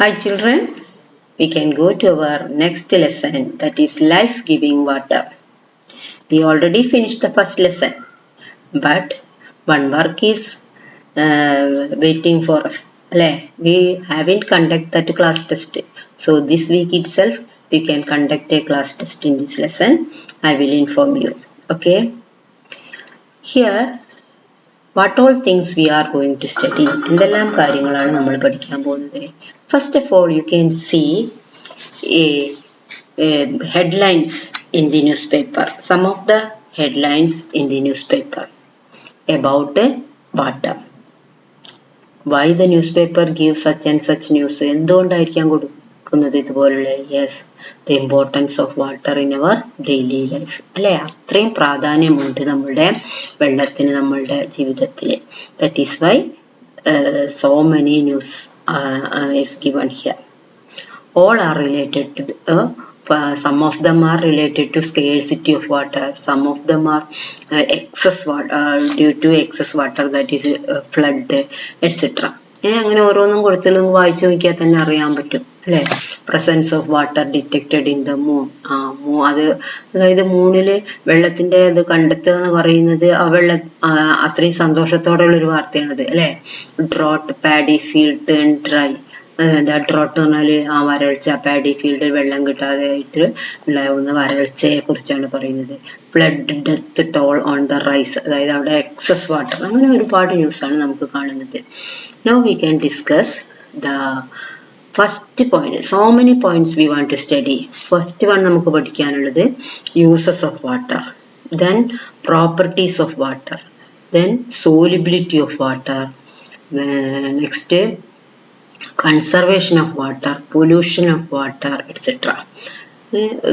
Hi children, we can go to our next lesson, that is life-giving water. We already finished the first lesson, but one work is waiting for us. We haven't conducted that class test. So this week itself, we can conduct a class test in this lesson. I will inform you. Okay. Here, what all things we are going to study. എന്തെല്ലാം കാര്യങ്ങളാണ് നമ്മൾ പഠിക്കാൻ പോകുന്നത്. First of all, you can see headlines in the newspaper. Some of the headlines in the newspaper about water. Why the newspaper gives such and such news? എന്തുകൊണ്ടായിരിക്കാം കൊടുക്കുന്നത് ഇതുപോലുള്ള? Yes, the importance of water in our daily life. അല്ലെ, അത്രയും പ്രാധാന്യമുണ്ട് നമ്മളുടെ വെള്ളത്തിന് നമ്മളുടെ ജീവിതത്തിൽ. That is why so many news is given here. All are related to some of them are related to scarcity of water, some of them are excess water due to excess water, that is flood, etc. അങ്ങനെ ഓരോന്നും കൊടുത്തുള്ള വായിച്ചു നോക്കിയാൽ തന്നെ അറിയാൻ പറ്റും അല്ലെ. Presence of water detected in the moon. അത് അതായത് മൂണില് വെള്ളത്തിന്റെ ഇത് കണ്ടെത്തുക എന്ന് പറയുന്നത് ആ വെള്ളം അത്രയും സന്തോഷത്തോടെയുള്ള ഒരു വാർത്തയാണത് അല്ലെ. Drought, paddy field turn dry. Drought എന്ന് പറഞ്ഞാല് ആ വരൾച്ച, പാഡി ഫീൽഡിൽ വെള്ളം കിട്ടാതെ ആയിട്ട് ഉണ്ടാകുന്ന വരൾച്ചയെ കുറിച്ചാണ് പറയുന്നത്. Flood, death toll on the rise, അതായത് അവിടെ എക്സസ് വാട്ടർ, അങ്ങനെ ഒരുപാട് ന്യൂസ് ആണ് നമുക്ക് കാണുന്നത്. Now we can discuss the first point. So many points we want to study. First one നമുക്ക് പഠിക്കാനുള്ളത് uses of water, then properties of water, then solubility of water, next conservation of water, pollution of water, etc.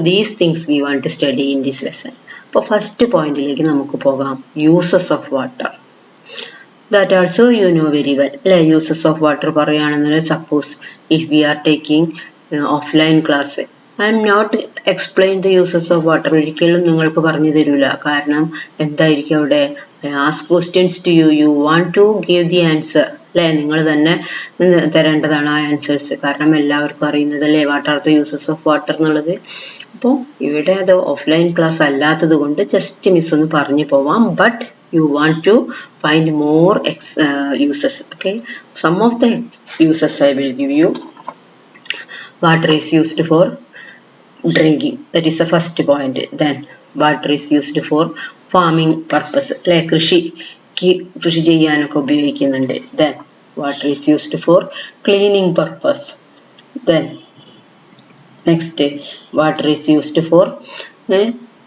These things we want to study in this lesson. അപ്പോൾ first പോയിന്റിലേക്ക് നമുക്ക് പോകാം. Uses of water. That also you know very well. അല്ലെ, uses of water പറയുകയാണെന്നുണ്ടെങ്കിൽ suppose if we are taking offline class, I am not explain the uses of water. ഒരിക്കലും നിങ്ങൾക്ക് പറഞ്ഞു തരൂല. കാരണം എന്തായിരിക്കും അവിടെ? Ask questions to you, you want to give the answer അല്ലെ. നിങ്ങൾ തന്നെ തരേണ്ടതാണ് ആ ആൻസേഴ്സ്. കാരണം എല്ലാവർക്കും അറിയുന്നത് അല്ലേ what are the uses of water എന്നുള്ളത്. അപ്പോൾ ഇവിടെ അത് ഓഫ്ലൈൻ ക്ലാസ് അല്ലാത്തത് കൊണ്ട് ജസ്റ്റ് മിസ് ഒന്ന് പറഞ്ഞു പോവാം. But you want to find more uses. Okay, some of the uses I will give you. Water is used for drinking, that is the first point. Then water is used for farming purpose, like കൃഷി ചെയ്യാനൊക്കെ ഉപയോഗിക്കുന്നുണ്ട്. Then water is used for cleaning purpose. Then next, water is used for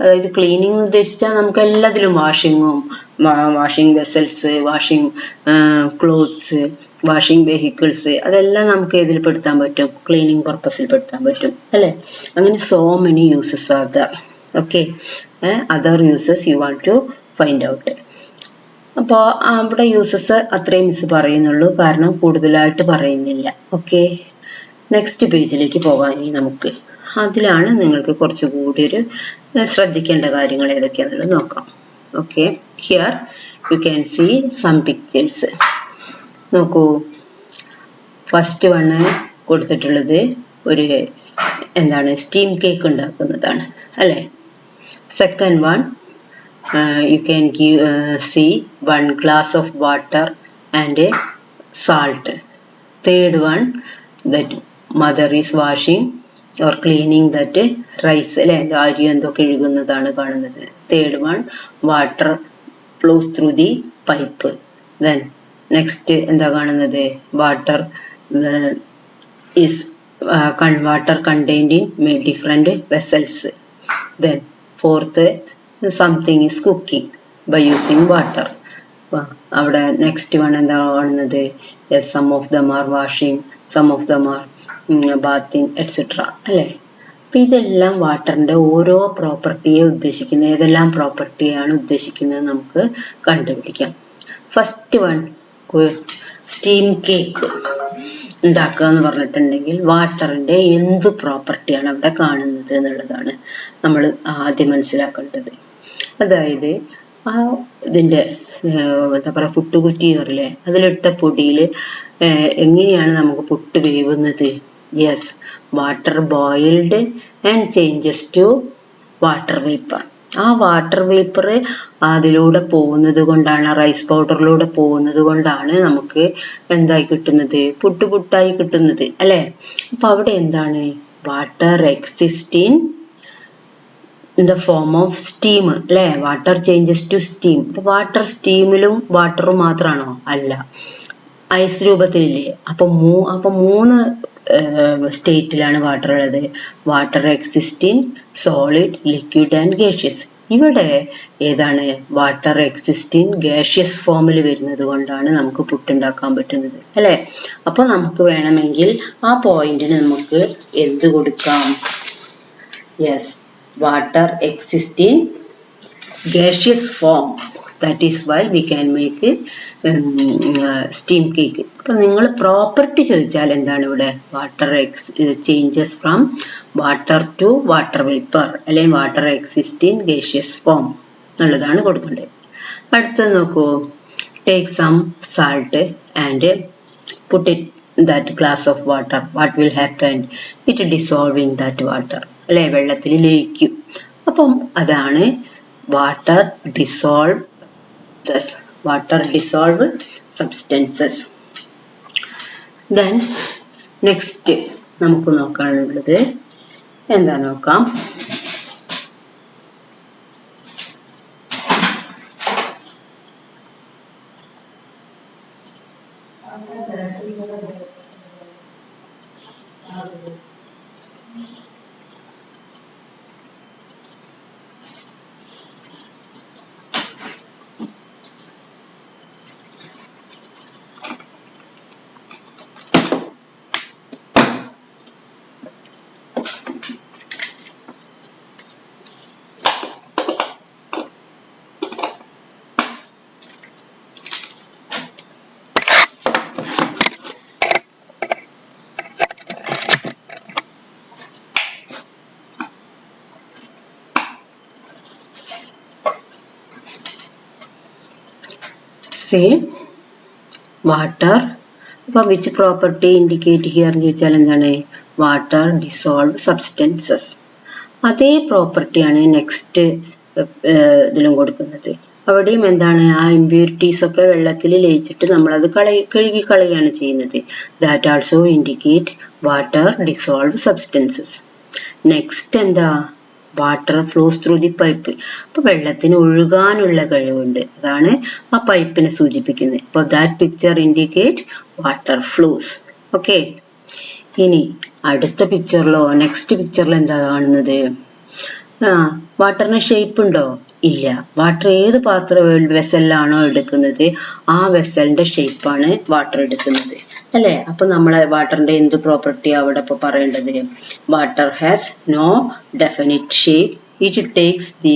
അതായത് cleaning ഉദ്ദേശിച്ചാൽ നമുക്ക് എല്ലാത്തിലും washing vessels, washing clothes, washing vehicles, അതെല്ലാം നമുക്ക് ഇതിൽ പെടുത്താൻ പറ്റും, ക്ലീനിങ് പർപ്പസിൽ പെടുത്താൻ പറ്റും അല്ലെ. അങ്ങനെ so many uses are there. Okay, other uses you want to find out. അപ്പോൾ അവിടെ യൂസസ് അത്രയും മിസ് പറയുന്നുള്ളൂ, കാരണം കൂടുതലായിട്ട് പറയുന്നില്ല. ഓക്കെ, നെക്സ്റ്റ് പേജിലേക്ക് പോകാൻ നമുക്ക്. അതിലാണ് നിങ്ങൾക്ക് കുറച്ചുകൂടി ഒരു ശ്രദ്ധിക്കേണ്ട കാര്യങ്ങൾ ഏതൊക്കെയാണെന്നുള്ളത് നോക്കാം. Okay, here you can see some pictures. നോക്കൂ, ഫസ്റ്റ് വണ് കൊടുത്തിട്ടുള്ളത് ഒരു എന്താണ്, സ്റ്റീം കേക്ക് ഉണ്ടാക്കുന്നതാണ് അല്ലേ. Second one you can see 1 glass of water and salt. Third one that mother is washing or cleaning that rice അല്ലെ, അരി എന്തോ കഴുകുന്നതാണ് കാണുന്നത്. Third one water flows through the pipe. Then next എന്താ കാണുന്നത്? Water is water contained in different vessels. Then fourth something is cooking by using water. അവിടെ next one എന്താ കാണുന്നത്? Some of them are washing, some of them are bathing, etcetera അല്ലേ. അപ്പം ഇതെല്ലാം വാട്ടറിൻ്റെ ഓരോ പ്രോപ്പർട്ടിയെ ഉദ്ദേശിക്കുന്നത്, ഏതെല്ലാം പ്രോപ്പർട്ടിയാണ് ഉദ്ദേശിക്കുന്നത് നമുക്ക് കണ്ടുപിടിക്കാം. ഫസ്റ്റ് വൺ, സ്റ്റീം കേക്ക് ഉണ്ടാക്കുക എന്ന് പറഞ്ഞിട്ടുണ്ടെങ്കിൽ വാട്ടറിൻ്റെ എന്ത് പ്രോപ്പർട്ടിയാണ് അവിടെ കാണുന്നത് എന്നുള്ളതാണ് നമ്മൾ ആദ്യം മനസ്സിലാക്കേണ്ടത്. അതായത് ആ ഇതിൻ്റെ എന്താ പറയുക, പുട്ടുകുറ്റി പറയില്ലേ, അതിലിട്ട പൊടിയിൽ എങ്ങനെയാണ് നമുക്ക് പുട്ട് വേവുന്നത്? Yes, water boiled and changes to water vapour. ആ വാട്ടർ വേപ്പർ അതിലൂടെ പോകുന്നത് കൊണ്ടാണ്, റൈസ് പൗഡറിലൂടെ പോകുന്നത് കൊണ്ടാണ് നമുക്ക് എന്തായി കിട്ടുന്നത്? പുട്ടായി കിട്ടുന്നത് അല്ലെ? അപ്പൊ അവിടെ എന്താണ്? Water exist in the form of steam അല്ലെ? Water changes to steam. അപ്പൊ വാട്ടർ സ്റ്റീമിലും വാട്ടറും മാത്രമാണോ? അല്ല, ഐസ് രൂപത്തിലില്ലേ? അപ്പൊ 3 സ്റ്റേറ്റിലാണ് വാട്ടർ ഉള്ളത്. Water exist in solid, liquid and gaseous. ഇവിടെ ഏതാണ്? വാട്ടർ എക്സിസ്റ്റ് ഇൻ ഗേഷ്യസ് ഫോമിൽ വരുന്നത് കൊണ്ടാണ് നമുക്ക് പുട്ടുണ്ടാക്കാൻ പറ്റുന്നത് അല്ലെ? അപ്പൊ നമുക്ക് വേണമെങ്കിൽ ആ പോയിന്റിന് നമുക്ക് എന്ത് കൊടുക്കാം? Yes, water exists in gaseous form. That is why we can make steam cake. അപ്പൊ നിങ്ങൾ പ്രോപ്പർട്ടി ചോദിച്ചാൽ എന്താണ് ഇവിടെ? Water changes from water to water vapour അല്ലെങ്കിൽ water exist in gaseous form എന്നുള്ളതാണ് കൊടുക്കേണ്ടത്. അടുത്തത് നോക്കൂ. Take some salt and put it in that glass of water. What will happen? It dissolve in that water. അല്ലെ? വെള്ളത്തിൽ ലയിക്കും. അപ്പം അതാണ് water dissolve substances. Then next നമുക്ക് നോക്കാനുള്ളത് എന്താ നോക്കാം. Say water. അപ്പോൾ which property indicate here എന്ന് ചോദിച്ചാൽ എന്താണ്? Water dissolve substances. അതേ പ്രോപ്പർട്ടിയാണ് നെക്സ്റ്റ് ഇതിലും കൊടുക്കുന്നത്. അവിടെയും എന്താണ്? ആ ഇമ്പ്യൂരിറ്റീസ് ഒക്കെ വെള്ളത്തിൽ ലയിച്ചിട്ട് നമ്മളത് കഴുകി കളയുകയാണ് ചെയ്യുന്നത്. That also indicate water dissolve substances. Next എന്താ? Water flows through the pipe. അപ്പൊ വെള്ളത്തിന് ഒഴുകാനുള്ള കഴിവുണ്ട്, അതാണ് ആ പൈപ്പിനെ സൂചിപ്പിക്കുന്നത്. അപ്പൊ that picture indicate water flows. Okay, ഇനി അടുത്ത പിക്ചറിലോ നെക്സ്റ്റ് പിക്ചറിൽ എന്താ കാണുന്നത്? വാട്ടറിന് ഷേപ്പ് ഉണ്ടോ? ഇല്ല. വാട്ടർ ഏത് വെസലിലാണോ എടുക്കുന്നത് ആ വെസലിന്റെ ഷേപ്പാണ് വാട്ടർ എടുക്കുന്നത് അല്ലെ? അപ്പൊ നമ്മളെ വാട്ടറിന്റെ എന്ത് പ്രോപ്പർട്ടി അവിടെ ഇപ്പൊ പറയേണ്ടത്? Water has no definite shape. It takes the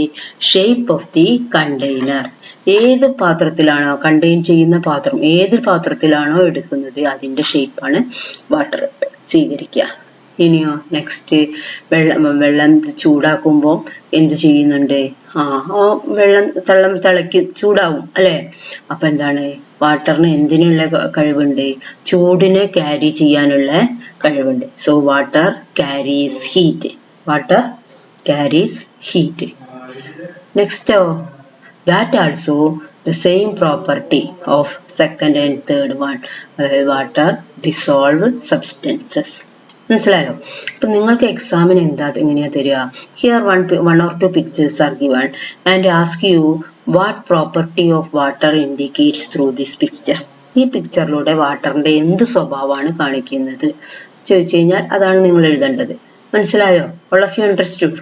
shape of the container. ഏത് പാത്രത്തിലാണോ കണ്ടെയ്ൻ ചെയ്യുന്ന പാത്രം, ഏത് പാത്രത്തിലാണോ എടുക്കുന്നത് അതിന്റെ ഷേപ്പാണ് വാട്ടർ സ്വീകരിക്കുക. ഇനിയോ നെക്സ്റ്റ് വെള്ളം ചൂടാക്കുമ്പോൾ എന്ത് ചെയ്യുന്നുണ്ട്? വെള്ളം ചൂടാവും അല്ലെ? അപ്പൊ എന്താണ്? വാട്ടറിന് എന്തിനുള്ള കഴിവുണ്ട്? ചൂടിനെ ക്യാരി ചെയ്യാനുള്ള കഴിവുണ്ട്. So water carries heat. Nexto that also the same property of second and third one, water dissolve substances. മനസ്സിലായോ? അപ്പൊ നിങ്ങൾക്ക് എക്സാമിന് എന്താ എങ്ങനെയാ തരിക? Here one or two pictures are given and ask you what property of water indicates through this picture. ഈ പിക്ചറിലൂടെ വാട്ടറിന്റെ എന്ത് സ്വഭാവമാണ് കാണിക്കുന്നത് ചോദിച്ചു കഴിഞ്ഞാൽ അതാണ് നിങ്ങൾ എഴുതേണ്ടത്. മനസ്സിലായോ? all of you understood?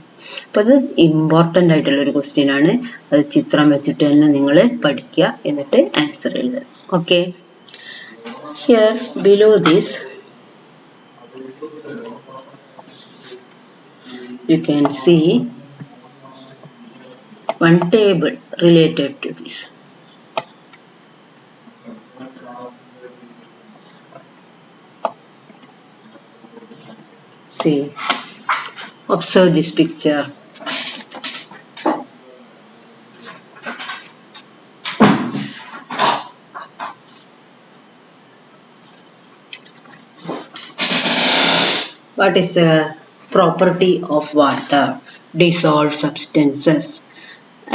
അപ്പൊ അത് ഇമ്പോർട്ടൻ്റ് ആയിട്ടുള്ള ഒരു ക്വസ്റ്റ്യൻ ആണ്. അത് ചിത്രം വെച്ചിട്ട് തന്നെ നിങ്ങൾ പഠിക്കുക, എന്നിട്ട് ആൻസർ എഴുതുക. Okay, here below this you can see one table related to this. See, observe this picture. What is the property of water? Dissolved substances.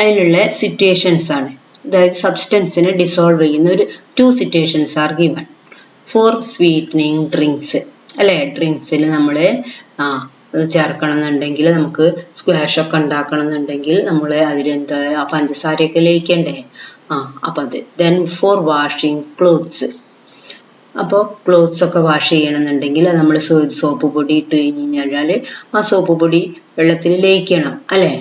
അതിനുള്ള സിറ്റുവേഷൻസ് ആണ്. അതായത് സബ്സ്റ്റൻസിനെ ഡിസോൾവ് ചെയ്യുന്ന ഒരു 2 situations are given for sweetening drinks അല്ലേ. ഡ്രിങ്ക്സിൽ നമ്മൾ ചേർക്കണം എന്നുണ്ടെങ്കിൽ, നമുക്ക് സ്ക്വാഷ് ഒക്കെ ഉണ്ടാക്കണം എന്നുണ്ടെങ്കിൽ നമ്മൾ അതിലെന്താ പഞ്ചസാരയൊക്കെ ലയിക്കണ്ടേ. അപ്പം അത് ദെൻ ഫോർ വാഷിംഗ് ക്ലോത്ത്സ്. അപ്പോൾ ക്ലോത്ത്സ് ഒക്കെ വാഷ് ചെയ്യണമെന്നുണ്ടെങ്കിൽ അത് നമ്മൾ സോപ്പ് പൊടി ഇട്ട് കഴിഞ്ഞാൽ ആ സോപ്പ് പൊടി വെള്ളത്തിൽ ലയിക്കണം അല്ലേ.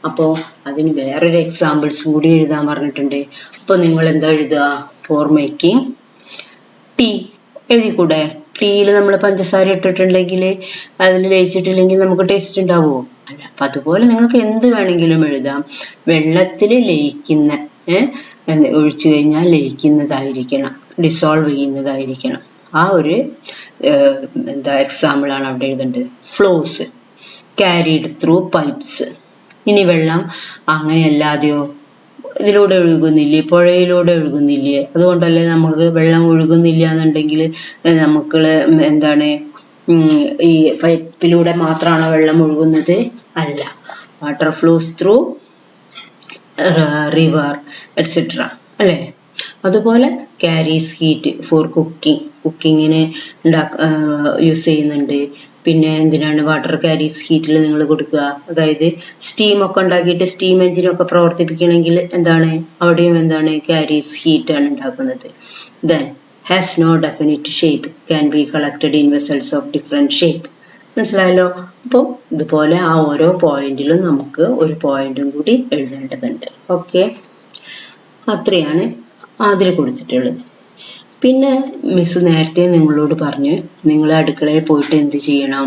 അപ്പോൾ അതിന് വേറൊരു എക്സാമ്പിൾസും കൂടി എഴുതാൻ പറഞ്ഞിട്ടുണ്ട്. അപ്പോൾ നിങ്ങൾ എന്താ എഴുതുക? ഫോർ മേക്കിംഗ് ടീ എഴുതിക്കൂടെ? ടീയിൽ നമ്മൾ പഞ്ചസാര ഇട്ടിട്ടുണ്ടെങ്കിൽ അതിൽ ലയിച്ചിട്ടില്ലെങ്കിൽ നമുക്ക് ടേസ്റ്റ് ഉണ്ടാവുമോ? അല്ല. അപ്പം അതുപോലെ നിങ്ങൾക്ക് എന്ത് വേണമെങ്കിലും എഴുതാം. വെള്ളത്തിൽ ലയിക്കുന്ന ഒഴിച്ചു കഴിഞ്ഞാൽ ലയിക്കുന്നതായിരിക്കണം, ഡിസോൾവ് ചെയ്യുന്നതായിരിക്കണം. ആ ഒരു എക്സാമ്പിളാണ് അവിടെ എഴുതേണ്ടത്. Flows carried through pipes. ഇനി വെള്ളം അങ്ങനെയല്ലാതെയോ, ഇതിലൂടെ ഒഴുകുന്നില്ലേ, പുഴയിലൂടെ ഒഴുകുന്നില്ലേ, അതുകൊണ്ടല്ലേ നമുക്ക് വെള്ളം ഒഴുകുന്നില്ല എന്നുണ്ടെങ്കിൽ നമുക്ക് ഈ പൈപ്പിലൂടെ മാത്രമാണോ വെള്ളം ഒഴുകുന്നത്? അല്ല. Water flows through river etcetera അല്ലേ. അതുപോലെ ക്യാരീസ് ഹീറ്റ് ഫോർ കുക്കിങ്ങിന് യൂസ് ചെയ്യുന്നുണ്ട്. പിന്നെ എന്തിനാണ് വാട്ടർ ക്യാരീസ് ഹീറ്റിൽ നിങ്ങൾ കൊടുക്കുക? അതായത് സ്റ്റീമൊക്കെ ഉണ്ടാക്കിയിട്ട് സ്റ്റീം എഞ്ചിനൊക്കെ പ്രവർത്തിപ്പിക്കണമെങ്കിൽ അവിടെയും ക്യാരീസ് ഹീറ്റ് ആണ് ഉണ്ടാക്കുന്നത്. Then has no definite shape, can be collected in vessels of different shape. മനസ്സിലായല്ലോ? അപ്പോൾ ഇതുപോലെ ആ ഓരോ പോയിന്റിലും നമുക്ക് ഒരു പോയിന്റും കൂടി എഴുതേണ്ടതുണ്ട്. ഓക്കെ, അത്രയാണ് അതിൽ കൊടുത്തിട്ടുള്ളത്. പിന്നെ മിസ് നേരത്തെ നിങ്ങളോട് പറഞ്ഞു, നിങ്ങൾ അടുക്കളയിൽ പോയിട്ട് എന്ത് ചെയ്യണം?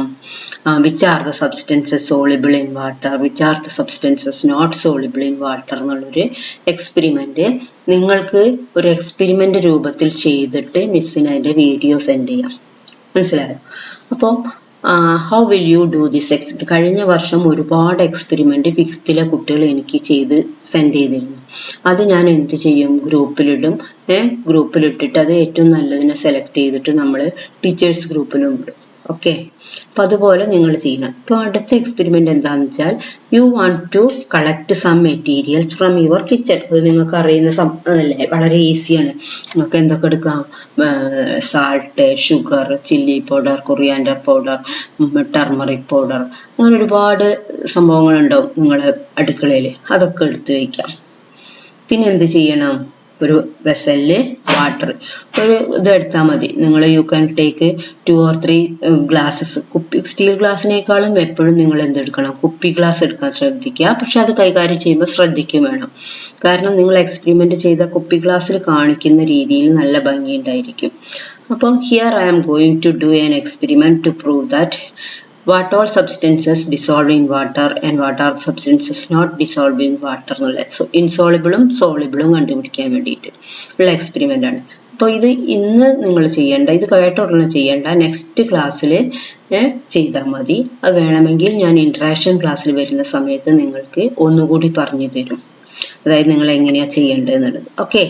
Which are the substances soluble in water, which are the substances not soluble in water എന്നുള്ളൊരു എക്സ്പെരിമെന്റ് നിങ്ങൾക്ക് ഒരു എക്സ്പെരിമെന്റ് രൂപത്തിൽ ചെയ്തിട്ട് മിസ്സിന് അതിന്റെ വീഡിയോ സെൻഡ് ചെയ്യാം. മനസ്സിലായോ? അപ്പോൾ how will you do this കഴിഞ്ഞ വർഷം ഒരുപാട് എക്സ്പെരിമെന്റ് 5th കുട്ടികൾ എനിക്ക് ചെയ്ത് സെൻഡ് ചെയ്തിരുന്നു. അത് ഞാൻ എന്ത് ചെയ്യും? ഗ്രൂപ്പിലിടും. ഗ്രൂപ്പിലിട്ടിട്ട് അത് ഏറ്റവും നല്ലതിനെ സെലക്ട് ചെയ്തിട്ട് നമ്മൾ ടീച്ചേഴ്സ് ഗ്രൂപ്പിലും ഇടും. ഓക്കെ, അപ്പൊ അതുപോലെ നിങ്ങൾ ചെയ്യണം. ഇപ്പൊ അടുത്ത എക്സ്പെരിമെന്റ് എന്താണെന്ന് വെച്ചാൽ you want to collect some materials from your kitchen. അത് നിങ്ങൾക്ക് അറിയുന്ന അല്ലേ, വളരെ ഈസിയാണ്. നിങ്ങൾക്ക് എന്തൊക്കെ എടുക്കാം? Salt, sugar, chilli powder, coriander powder, turmeric powder, അങ്ങനെ ഒരുപാട് സംഭവങ്ങളുണ്ടാവും നിങ്ങളുടെ അടുക്കളയിൽ. അതൊക്കെ എടുത്ത് വയ്ക്കാം. പിന്നെ എന്ത് ചെയ്യണം? ഒരു വെസലില് വാട്ടർ, ഒരു ഇത് എടുത്താൽ മതി നിങ്ങൾ. You can take 2 or 3 glasses. Steel ഗ്ലാസ്സിനേക്കാളും എപ്പോഴും നിങ്ങൾ എന്തെടുക്കണം? കുപ്പി ഗ്ലാസ് എടുക്കാൻ ശ്രദ്ധിക്കുക. പക്ഷെ അത് കൈകാര്യം ചെയ്യുമ്പോൾ ശ്രദ്ധിക്കും വേണം. കാരണം നിങ്ങൾ എക്സ്പെരിമെന്റ് ചെയ്ത കുപ്പി ഗ്ലാസ്സിൽ കാണിക്കുന്ന രീതിയിൽ നല്ല ഭംഗിയുണ്ടായിരിക്കും. അപ്പം here I am going to do an experiment to prove that what all substances dissolve in water and what are substances not dissolved in water എന്നുള്ളത്. സോ ഇൻസോളിബിളും സോളിബിളും കണ്ടുപിടിക്കാൻ വേണ്ടിയിട്ട് ഉള്ള എക്സ്പെരിമെന്റ് ആണ്. അപ്പോൾ ഇത് ഇന്ന് നിങ്ങൾ ചെയ്യേണ്ട, ഇത് കേട്ട ഉടനെ ചെയ്യേണ്ട, നെക്സ്റ്റ് ക്ലാസ്സിൽ ചെയ്താൽ മതി. അത് വേണമെങ്കിൽ ഞാൻ ഇന്ററാക്ഷൻ ക്ലാസ്സിൽ വരുന്ന സമയത്ത് നിങ്ങൾക്ക് ഒന്നുകൂടി പറഞ്ഞു തരും, അതായത് നിങ്ങൾ എങ്ങനെയാ ചെയ്യേണ്ടതെന്നുള്ളത്. ഓക്കെ,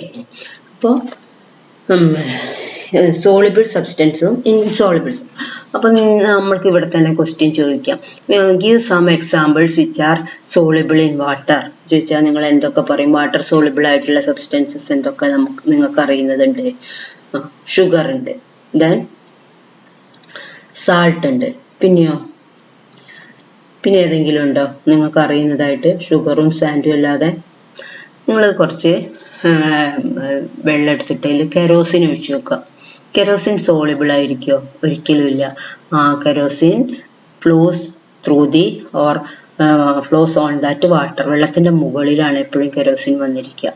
അപ്പോൾ സോളിബിൾ സബ്സ്റ്റൻസും ഇൻസോളിബിൾസും. അപ്പം നമ്മൾക്ക് ഇവിടെ തന്നെ ക്വസ്റ്റ്യൻ ചോദിക്കാം. Give some examples which are soluble in water ചോദിച്ചാൽ നിങ്ങൾ എന്തൊക്കെ പറയും? വാട്ടർ സോളിബിൾ ആയിട്ടുള്ള സബ്സ്റ്റൻസസ് എന്തൊക്കെ നിങ്ങൾക്ക് അറിയുന്നതുണ്ട്? ഷുഗർ ഉണ്ട്, ദെൻ സാൾട്ട് ഉണ്ട്, പിന്നെയോ പിന്നെ ഏതെങ്കിലും ഉണ്ടോ നിങ്ങൾക്ക് അറിയുന്നതായിട്ട്? ഷുഗറും സാൻഡും അല്ലാതെ നിങ്ങൾ കുറച്ച് വെള്ളം എടുത്തിട്ട് അതിൽ കെറോസിൻ ഒഴിച്ചു വെക്കുക. കെറോസിൻ സോളിബിൾ ആയിരിക്കുമോ? ഒരിക്കലും ഇല്ല. Kerosene flows through the or flows on that water. വെള്ളത്തിന്റെ മുകളിലാണ് എപ്പോഴും കെറോസിൻ വന്നിരിക്കുക.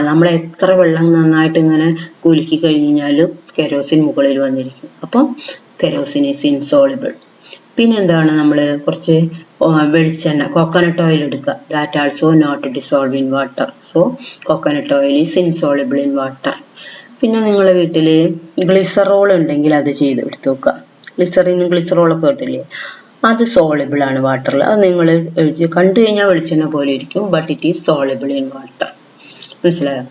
നമ്മൾ എത്ര വെള്ളം നന്നായിട്ട് ഇങ്ങനെ കുലുക്കി കഴിഞ്ഞാലും കെറോസിൻ മുകളിൽ വന്നിരിക്കും. അപ്പം കെറോസിൻ ഈസ് ഇൻസോളിബിൾ. പിന്നെന്താണ്? നമ്മൾ കുറച്ച് വെളിച്ചെണ്ണ, കോക്കനട്ട് ഓയിൽ എടുക്കുക. That also not dissolve in water. So coconut oil is insoluble in water. പിന്നെ നിങ്ങളുടെ വീട്ടിൽ ഗ്ലിസറോൾ ഉണ്ടെങ്കിൽ അത് ചെയ്ത് എടുത്ത് വെക്കുക. ഗ്ലിസറിനും ഗ്ലിസറോളൊക്കെ കിട്ടില്ലേ, അത് സോളിബിൾ ആണ് വാട്ടറിൽ. അത് നിങ്ങൾ കണ്ടു കഴിഞ്ഞാൽ വെളിച്ചെണ്ണ പോലെ ഇരിക്കും, but it is soluble in water. മനസ്സിലായോ?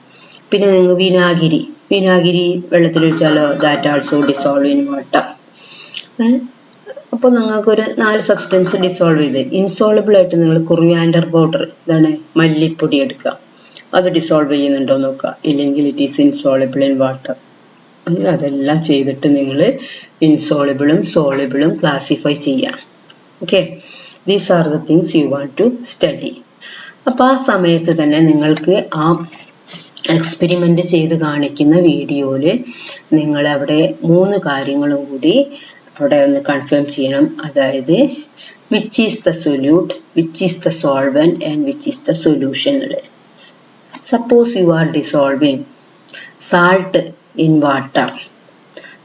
പിന്നെ നിങ്ങൾ വിനാഗിരി വെള്ളത്തിൽ ഒഴിച്ചാലോ? That also dissolve in water. അപ്പോൾ നിങ്ങൾക്കൊരു 4 സബ്സ്റ്റൻസ് ഡിസോൾവ് ചെയ്ത് ഇൻസോളബിൾ ആയിട്ട് നിങ്ങൾ കൊറിയാൻഡർ പൗഡർ, ഇതാണ് മല്ലിപ്പൊടി എടുക്കുക, അത് ഡിസോൾവ് ചെയ്യുന്നുണ്ടോ നോക്കുക, ഇല്ലെങ്കിൽ it is insoluble in water. അതെല്ലാം ചെയ്തിട്ട് നിങ്ങൾ ഇൻസോളബിളും സോളബിളും ക്ലാസിഫൈ ചെയ്യാം. Okay, these are the things you want to study. അപ്പോൾ ആ സമയത്ത് തന്നെ നിങ്ങൾക്ക് ആ എക്സ്പെരിമെൻ്റ് ചെയ്ത് കാണിക്കുന്ന വീഡിയോയിൽ നിങ്ങൾ അവിടെ 3 കാര്യങ്ങളും കൂടി അവിടെ ഒന്ന് കൺഫേം ചെയ്യണം. അതായത് which is the solute, which is the solvent and which is the solution. Suppose you are dissolving salt in water.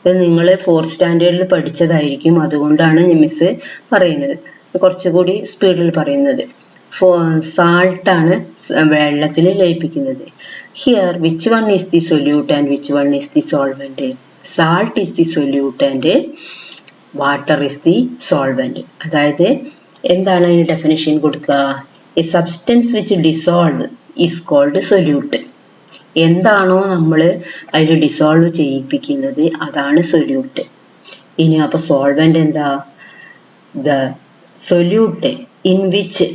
ഇത് നിങ്ങൾ 4th സ്റ്റാൻഡേർഡിൽ പഠിച്ചതായിരിക്കും, അതുകൊണ്ടാണ് മിസ് പറയുന്നത്, കുറച്ചുകൂടി സ്പീഡിൽ പറയുന്നത്. സാൾട്ടാണ് വെള്ളത്തിൽ ലയിപ്പിക്കുന്നത്. Here which one is the solute and which one is the solvent. Salt is the solute and water is the solvent. അതായത് എന്താണ് അതിന് ഡെഫിനിഷൻ കൊടുക്കുക? A substance which dissolve is called solute. എന്താണോ നമ്മൾ അതിൽ ഡിസോൾവ് ചെയ്യിപ്പിക്കുന്നത് അതാണ് സൊല്യൂട്ട്. ഇനി അപ്പോൾ സോൾവെന്റ് എന്താ? The solute in which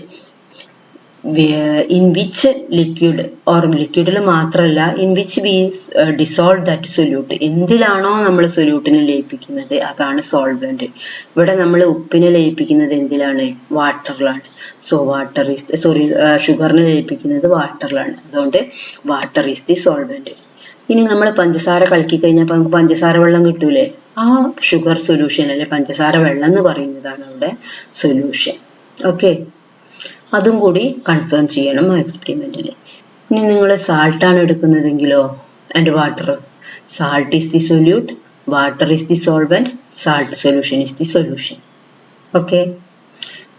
liquid or ലിക്വിഡിൽ മാത്രമല്ല, in which we dissolve that solute. എന്തിലാണോ നമ്മൾ സൊല്യൂട്ടിനെ ലയിപ്പിക്കുന്നത് അതാണ് സോൾവെന്റ്. ഇവിടെ നമ്മൾ ഉപ്പിനെ ലയിപ്പിക്കുന്നത് എന്തിലാണ്? വാട്ടറിലാണ്. സോ വാട്ടർ ഈസ് ഷുഗറിനെ ലയിപ്പിക്കുന്നത് വാട്ടറിലാണ്. അതുകൊണ്ട് വാട്ടർ ഈസ് ദി സോൾവെന്റ്. ഇനി നമ്മൾ പഞ്ചസാര കലക്കി കഴിഞ്ഞാൽ നമുക്ക് പഞ്ചസാര വെള്ളം കിട്ടൂലേ? ആ ഷുഗർ സൊല്യൂഷൻ അല്ലെ പഞ്ചസാര വെള്ളം എന്ന് പറയുന്നതാണ് അവിടെ സൊല്യൂഷൻ. ഓക്കെ, അതും കൂടി കൺഫേം ചെയ്യണം ആ എക്സ്പെരിമെന്റിൽ. ഇനി നിങ്ങൾ സാൾട്ടാണ് എടുക്കുന്നതെങ്കിലോ and water, salt is the solute, water is the solvent, salt solution is the solution. Okay,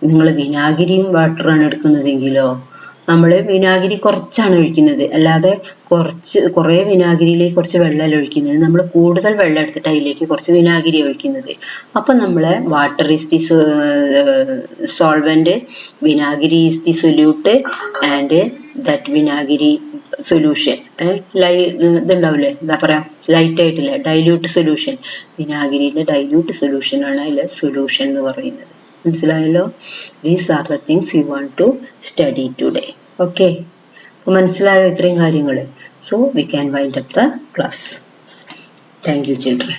നിങ്ങൾ വിനാഗിരിയും വാട്ടറാണ് എടുക്കുന്നതെങ്കിലോ നമ്മൾ വിനാഗിരി കുറച്ചാണ് ഒഴിക്കുന്നത്, അല്ലാതെ കുറേ വിനാഗിരിയിലേക്ക് കുറച്ച് വെള്ളമല്ല ഒഴിക്കുന്നത്. നമ്മൾ കൂടുതൽ വെള്ളം എടുത്തിട്ട് അതിലേക്ക് കുറച്ച് വിനാഗിരി ഒഴിക്കുന്നത്. അപ്പം നമ്മളെ വാട്ടർ ഈസ് ദി സോൾവെന്റ്, വിനാഗിരി is the solute and that വിനാഗിരി സൊല്യൂഷൻ ഇതുണ്ടാവില്ലേ, എന്താ പറയാ, ലൈറ്റ് ആയിട്ടില്ല, ഡൈല്യൂട്ട് സൊല്യൂഷൻ. വിനാഗിരിയുടെ ഡൈല്യൂട്ട് സൊല്യൂഷൻ ആണ് അതിലെ സൊല്യൂഷൻ എന്ന് പറയുന്നത്. മനസ്സിലായല്ലോ? These are the things you want to study today. Okay, മനസ്സിലായോ ഇത്രയും കാര്യങ്ങൾ? So we can wind up the class. Thank you children.